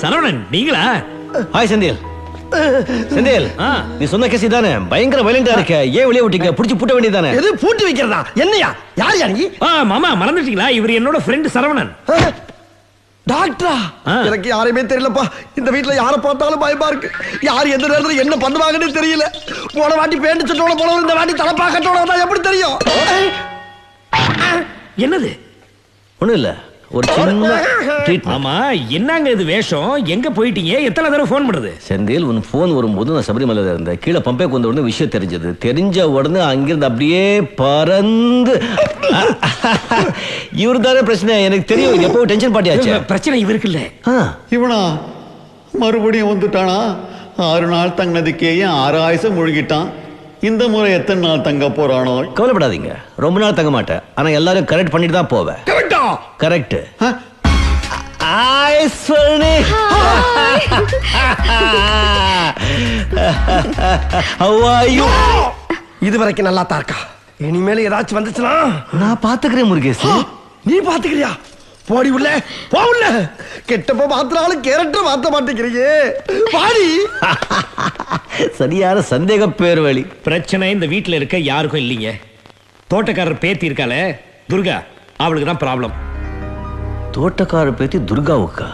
சரவணன் நீங்களா? ஹாய் செந்தில். செந்தில், நீ சொன்ன கேஸ் தானே? பயங்கர வயலண்டா இருக்க. ஏன் வெளியே விட்டீங்க? புடிச்சு பூட்ட வேண்டியதானே? எது பூட்டி வைக்கிறதா? என்னையா? யார் நீ? மாமா மறந்துட்டீங்களா? இவர் என்னோட ஃப்ரெண்ட் சரவணன். டாக்டரா? எனக்கு யாரையுமே தெரியலப்பா. இந்த வீட்டுல யாரை பார்த்தாலும் பயமா இருக்கு. யார் எந்த நேரத்துல என்ன பண்ணுவாங்கன்னு தெரியல. போன வாட்டி பேண்டு சுட்டோட போனவர் இந்த வாட்டி தலப்பா கட்டோட எப்படி தெரியும்? என்னது? ஒண்ணும் இல்ல, ஒரு சின்ன ட்ரீட்மென்ட். ஆமா, என்னங்க இது வேஷம்? எங்க போயிட்டீங்க? எத்தனை தடவை ஃபோன் பண்றது? செந்தில், உன் போன் வரும்போது நான் சபரிமலையில இருந்தேன். கீழே பம்பே கொண்ட உடனே விஷயம் தெரிஞ்சது. தெரிஞ்ச உடனே அங்கிருந்து அப்படியே பறந்து இவரு தானே பிரச்சனை. எனக்கு தெரியும், எப்போ டென்ஷன் பாட்டியாச்சு. பிரச்சனை இவருக்கு இல்ல. இவனா மறுபடியும் வந்துட்டானா? 6 நாள் தங்கினதுக்கே 6 ஆயுசம் முழுகிட்டான். இந்த முறை எத்தனை நாள் தங்க போறானோ? கவலைப்படாதீங்க, ரொம்ப நாள் தங்க மாட்டேன். ஆனா எல்லாரும் கரெக்ட் பண்ணிட்டு தான் போவேன். கரெக்ட். இது வரைக்கும் நல்லா தான் இருக்கா. இனிமேல ஏதாச்சும் வந்துச்சுன்னா நான் பாத்துக்கிறேன். முருகேஷ், நீ பாத்துக்கிறியா? போடி உள்ள, போ உள்ள. கெட்டப்ப மாத்திராலும் கேரக்டர் மாத்த மாட்டேங்கிறீங்க. பாடி. சரியான சந்தேக பேர் வழி. பிரச்சனை இந்த வீட்டுல இருக்க யாருக்கும் இல்லைங்க. தோட்டக்காரர் பேத்தி இருக்காளே துர்கா, அவளுக்கு தான் ப்ராப்ளம். தோட்டக்காரர் பேத்தி துர்காவுக்கா?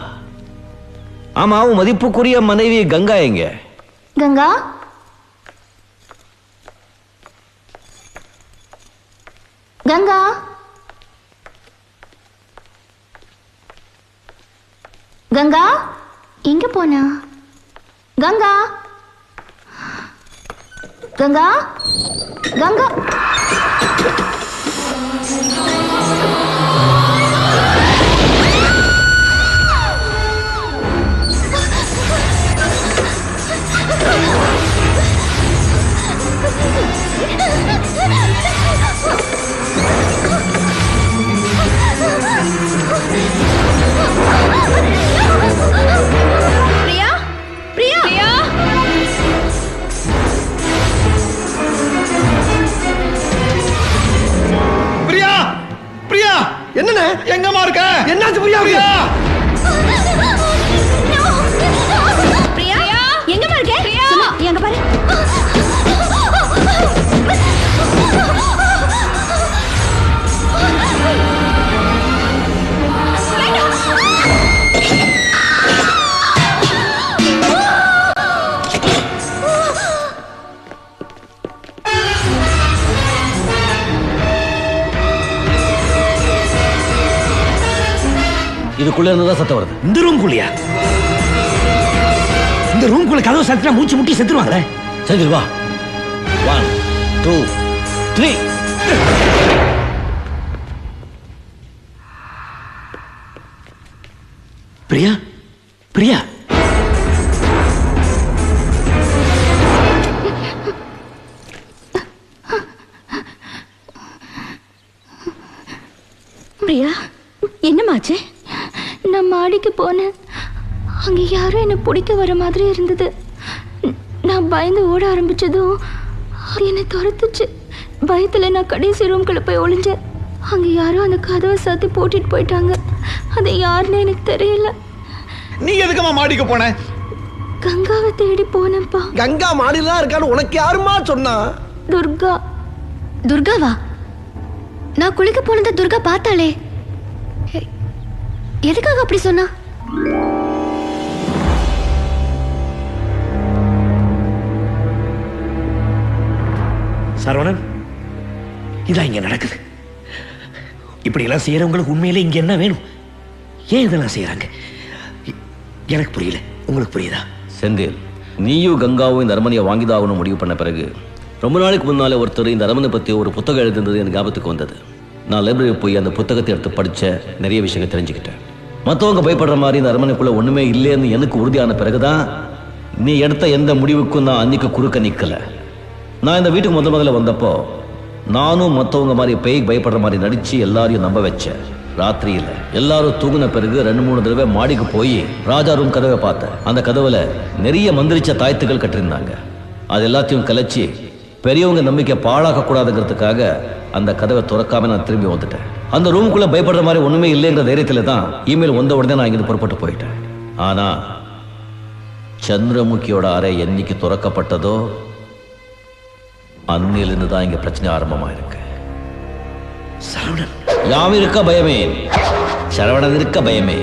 ஆமா, அவன் மதிப்புக்குரிய மனைவி கங்கா எங்க? கங்கா, கங்கா, கங்கா எங்க போனா? கங்கா, கங்கா, கங்கா. பிரியா, பிரியா, பிரியா. பிரியா, பிரியா, என்னண்ணே? எங்கம்மா இருக்க? என்னாச்சு பிரியா? பிரியா, பிரியா, எங்கம்மா இருக்க? பிரியா, எங்க பாரு. இதுக்குள்ள இருந்துதான் சத்தம் வருது. இந்த ரூம் குள்ளியா? இந்த ரூம் குள்ள கதவு சத்தினா மூச்சு முட்டி செத்துருவாங்களே. செந்தில் வா. 1 2 3. பிரியா, பிரியா. பிரியா, என்னமாச்சு? நான் மாடிக்கு போனேன். அங்க யாரும் என்ன பிடிக்க வர மாதிரி இருந்தது. நான் பயந்து ஓட ஆரம்பிச்சதும் என்னை துரத்துச்சு. பயத்துல நான் கடைசி ரூம்குள்ள போய் ஒளிஞ்சேன். அங்க யாரும் அந்த கதவை சாத்தி போட்டுட்டு போயிட்டாங்க. அது யாருன்னு எனக்கு தெரியல. நீ எதுக்குமா மாடிக்கு போன? கங்காவை தேடி போனேன்ப்பா. கங்கா மாடிலாம் இருக்கான்னு உனக்கு யாருமா சொன்னா? துர்கா. துர்காவா? நான் குளிக்க போனதை துர்கா பார்த்தாளே. எதுக்காக அப்படி சொன்னா? சரவணன், இதான் இங்க நடக்குது. இப்படி எல்லாம் செய்யறவங்களுக்கு உண்மையிலே இங்க என்ன வேணும்? ஏன் இதெல்லாம் செய்யறாங்க? எனக்கு புரியல. உங்களுக்கு புரியுதா? செந்தில், நீயும் கங்காவும் இந்த அரமனையை வாங்கிதாகணும் முடிவு பண்ண பிறகு ரொம்ப நாளைக்கு முன்னாலே ஒருத்தர் இந்த அரமனை பற்றி ஒரு புத்தகம் எழுதுனது எனக்கு ஞாபகத்துக்கு வந்தது. நான் லைப்ரரி போய் அந்த புத்தகத்தை எடுத்து படிச்ச நிறைய விஷயங்கள் தெரிஞ்சுக்கிட்டேன். மற்றவங்க பயப்படுற மாதிரி இந்த அரமனைக்குள்ள ஒண்ணுமே இல்லைன்னு எனக்கு உறுதியான பிறகுதான் நீ எடுத்த எந்த முடிவுக்கும் நான் அன்னைக்கு குறுக்க நிக்கல. நான் இந்த வீட்டுக்கு முதல்ல வந்தப்போ நானும் மற்றவங்க மாதிரி பேய்க்கு பயப்படுற மாதிரி நடிச்சு எல்லாரையும் நம்ப வச்சேன். ராத்திரியில எல்லாரும் தூங்கின பிறகு 2-3 தடவை மாடிக்கு போய் ராஜா ரூம் கதவை பார்த்தேன். அந்த கதவுல நிறைய மந்திரிச்ச தாய்த்துகள் கட்டிருந்தாங்க. அது எல்லாத்தையும் கலைச்சி பெரியவங்க நம்பிக்கை பாழாக்க கூடாதுங்கிறதுக்காக அந்த கதவை துறக்காம நான் திரும்பி வந்துட்டேன். அந்த ரூமுக்குள்ள பயப்படுற மாதிரி ஒண்ணுமே இல்லைங்கிற தைரியத்துல தான் இமெயில் வந்த உடனே நான் இங்கிருந்து புறப்பட்டு போயிட்டேன். ஆனா சந்திரமுகியோட அறை என்னைக்கு துறக்கப்பட்டதோ அன்னிலிருந்து தான் இங்க பிரச்சனை ஆரம்பமா இருக்கு. சரவணன் யாம் இருக்க பயமே, சரவணன் இருக்க பயமே.